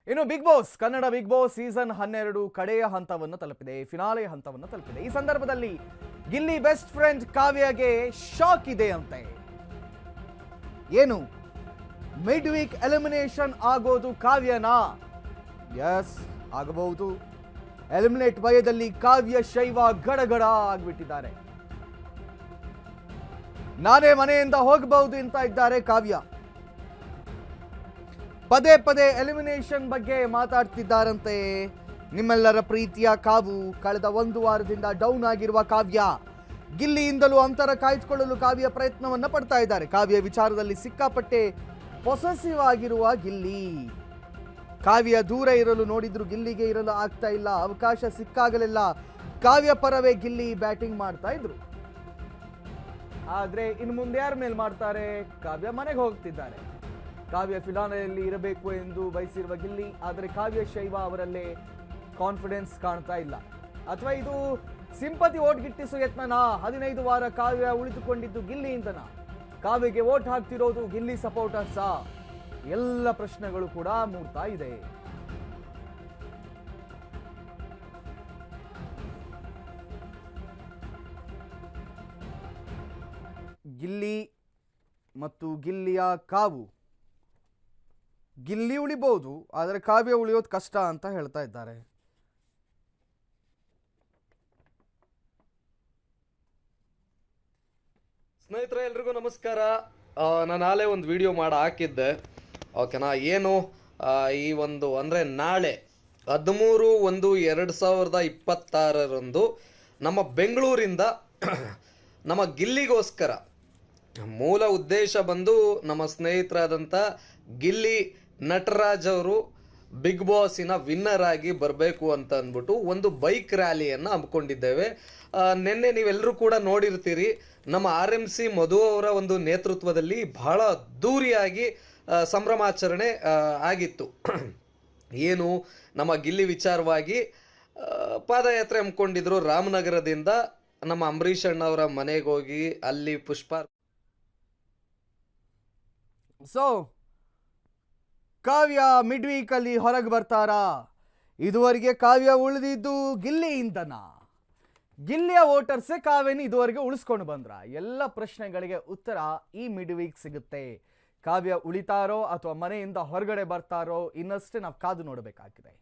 ಇನ್ನು big boss Kannada big boss season 12 ಕಡೆಯ ಹಂತವನ್ನು ತಲುಪಿದೆ, ಫಿನಾಲೆ ಹಂತವನ್ನು ತಲುಪಿದೆ. ಈ ಸಂದರ್ಭದಲ್ಲಿ ಗಿಲ್ಲಿ ಬೆಸ್ಟ್ ಫ್ರೆಂಡ್ ಕಾವ್ಯಗೆ ಶಾಕ್ ಇದೆ ಅಂತೆ. ಏನು ಮಿಡ್ ವೀಕ್ ಎಲಿಮಿನೇಷನ್ ಆಗೋದು ಕಾವ್ಯನಾ? ಎಸ್, ಆಗಬಹುದು. ಎಲಿಮಿನೇಟ್ ಭಯದಲ್ಲಿ ಕಾವ್ಯ ಶೈವ ಗಡಗಡ ಆಗ್ಬಿಟ್ಟಿದ್ದಾರೆ. ನಾನೇ ಮನೆಯಿಂದ ಹೋಗಬಹುದು ಅಂತ ಇದ್ದಾರೆ ಕಾವ್ಯ. ಪದೇ ಪದೇ ಎಲಿಮಿನೇಷನ್ ಬಗ್ಗೆ ಮಾತಾಡ್ತಿದ್ದಾರಂತೆ. ನಿಮ್ಮೆಲ್ಲರ ಪ್ರೀತಿಯ ಕಾವು ಕಳೆದ 1 ವಾರದಿಂದ ಡೌನ್ ಆಗಿರುವ ಕಾವ್ಯ ಗಿಲ್ಲಿಯಿಂದಲೂ ಅಂತರ ಕಾಯ್ದುಕೊಳ್ಳಲು ಕಾವ್ಯ ಪ್ರಯತ್ನವನ್ನ ಪಡ್ತಾ ಇದ್ದಾರೆ. ಕಾವ್ಯ ವಿಚಾರದಲ್ಲಿ ಸಿಕ್ಕಾಪಟ್ಟೆ ಪೊಸೆಸಿವ್ ಆಗಿರುವ ಗಿಲ್ಲಿ. ಕಾವ್ಯ ದೂರ ಇರಲು ನೋಡಿದ್ರು ಗಿಲ್ಲಿಗೆ ಇರಲು ಆಗ್ತಾ ಇಲ್ಲ. ಅವಕಾಶ ಸಿಕ್ಕಾಗಲೆಲ್ಲ ಕಾವ್ಯ ಪರವೇ ಗಿಲ್ಲಿ ಬ್ಯಾಟಿಂಗ್ ಮಾಡ್ತಾ ಇದ್ರು. ಆದ್ರೆ ಇನ್ನು ಮುಂದೆ ಯಾರ ಮೇಲೆ ಮಾಡ್ತಾರೆ? ಕಾವ್ಯ ಮನೆಗೆ ಹೋಗ್ತಿದ್ದಾರೆ. ಕಾವ್ಯ ಫಿನಾಲೆಯಲ್ಲಿ ಇರಬೇಕು ಎಂದು ಬಯಸಿರುವ ಗಿಲ್ಲಿ, ಆದರೆ ಕಾವ್ಯ ಶೈವ ಅವರಲ್ಲೇ ಕಾನ್ಫಿಡೆನ್ಸ್ ಕಾಣ್ತಾ ಇಲ್ಲ. ಅಥವಾ ಇದು ಸಿಂಪತಿ ಓಟ್ ಗಿಟ್ಟಿಸೋ ಯತ್ನನ? 15 ವಾರ ಕಾವ್ಯ ಉಳಿದುಕೊಂಡಿದ್ದು ಗಿಲ್ಲಿಯಿಂದನ? ಕಾವ್ಯಗೆ ವೋಟ್ ಹಾಕ್ತಿರೋದು ಗಿಲ್ಲಿ ಸಪೋರ್ಟರ್ಸಾ? ಎಲ್ಲ ಪ್ರಶ್ನೆಗಳು ಕೂಡ ಮೂಡ್ತಾ ಇದೆ. ಗಿಲ್ಲಿ ಮತ್ತು ಗಿಲ್ಲಿಯ ಕಾವು. ಗಿಲ್ಲಿ ಉಳಿಬಹುದು, ಆದರೆ ಕಾವ್ಯ ಉಳಿಯೋದು ಕಷ್ಟ ಅಂತ ಹೇಳ್ತಾ ಇದ್ದಾರೆ. ಸ್ನೇಹಿತರೆ, ಎಲ್ರಿಗೂ ನಮಸ್ಕಾರ. ನಾನು ನಾಳೆ ಒಂದು ವಿಡಿಯೋ ಮಾಡಿ ಹಾಕಿದ್ದೆ, ಓಕೆನಾ? ಏನು ಈ ಒಂದು ಅಂದರೆ ನಾಳೆ 13/1/2026 ನಮ್ಮ ಬೆಂಗಳೂರಿಂದ ನಮ್ಮ ಗಿಲ್ಲಿಗೋಸ್ಕರ ಮೂಲ ಉದ್ದೇಶ ಬಂದು ನಮ್ಮ ಸ್ನೇಹಿತರಾದಂಥ ಗಿಲ್ಲಿ ನಟರಾಜ್ ಅವರು ಬಿಗ್ ಬಾಸಿನ ವಿನ್ನರ್ ಆಗಿ ಬರಬೇಕು ಅಂತ ಅಂದ್ಬಿಟ್ಟು ಒಂದು ಬೈಕ್ ರ್ಯಾಲಿಯನ್ನು ಹಮ್ಮಿಕೊಂಡಿದ್ದೇವೆ. ನಿನ್ನೆ ನೀವೆಲ್ಲರೂ ಕೂಡ ನೋಡಿರ್ತೀರಿ, ನಮ್ಮ RMC ಮಧು ಅವರ ಒಂದು ನೇತೃತ್ವದಲ್ಲಿ ಬಹಳ ಅದ್ದೂರಿಯಾಗಿ ಸಂಭ್ರಮಾಚರಣೆ ಆಗಿತ್ತು. ಏನು ನಮ್ಮ ಗಿಲ್ಲಿ ವಿಚಾರವಾಗಿ ಪಾದಯಾತ್ರೆ ಹಮ್ಮಿಕೊಂಡಿದ್ರು. ರಾಮನಗರದಿಂದ ನಮ್ಮ ಅಂಬರೀಷ್ ಅಣ್ಣವರ ಮನೆಗೆ ಹೋಗಿ ಅಲ್ಲಿ ಪುಷ್ಪ. ಸೊ ಕಾವ್ಯ ಮಿಡ್ ವೀಕ್ ಅಲ್ಲಿ ಹೊರಗೆ ಬರ್ತಾರಾ? ಇದುವರೆಗೆ ಕಾವ್ಯ ಉಳಿದಿದ್ದು ಗಿಲ್ಲಿಯಿಂದನ? ಗಿಲ್ಲಿಯ ವೋಟರ್ಸೇ ಕಾವ್ಯನ ಇದುವರೆಗೆ ಉಳಿಸ್ಕೊಂಡು ಬಂದ್ರ? ಎಲ್ಲ ಪ್ರಶ್ನೆಗಳಿಗೆ ಉತ್ತರ ಈ ಮಿಡ್ ವೀಕ್ ಸಿಗುತ್ತೆ. ಕಾವ್ಯ ಉಳಿತಾರೋ ಅಥವಾ ಮನೆಯಿಂದ ಹೊರಗಡೆ ಬರ್ತಾರೋ ಇನ್ನಷ್ಟೇ ನಾವು ಕಾದು ನೋಡಬೇಕಾಗಿದೆ.